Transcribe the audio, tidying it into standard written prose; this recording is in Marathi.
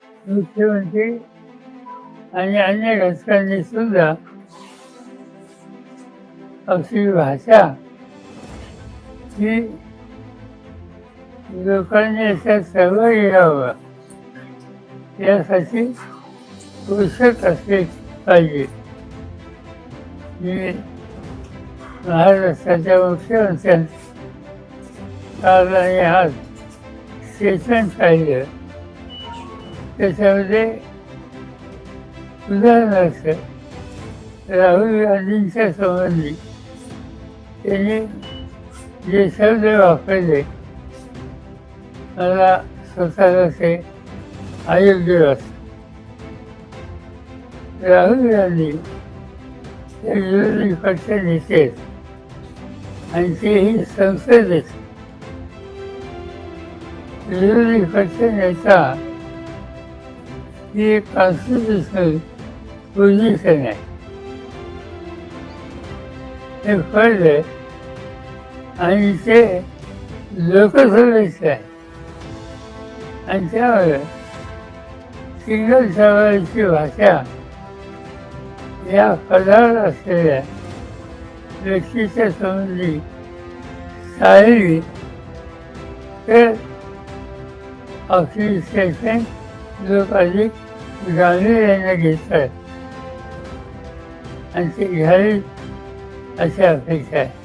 मुख्यमंत्री आणि अन्य घटकांनी सुद्धा आपली भाषा ही लोकांनी याच्यात सहभागी व्हावं यासाठी पोषक असले पाहिजे. मी महाराष्ट्राच्या मुख्यमंत्र्यांचं काल आणि आज स्टेटमेंट पाहिलं. त्याच्यामध्ये उदाहरणार्थ राहुल गांधींच्या संबंधी त्यांनी जे शब्द वापरले मला स्वतःला ते अयोग्य वाटतं. राहुल गांधी हे विरोधी पक्ष नेते आहेत आणि तेही संसदेत. विरोधी पक्ष नेता ही एक कॉन्स्टिट्युशनल पोझिशन आहे. हे फळ आहे आणि ते लोकसभेचं आहे आणि त्यामुळे सिंगल सवालाची भाषा या पदावर असलेल्या व्यक्तीच्या संबंधी साळली तर आपली स्टेटमेंट लोक अधिक गांभीर्याने घेतात आणि ते घ्यावी अशी अपेक्षा आहे.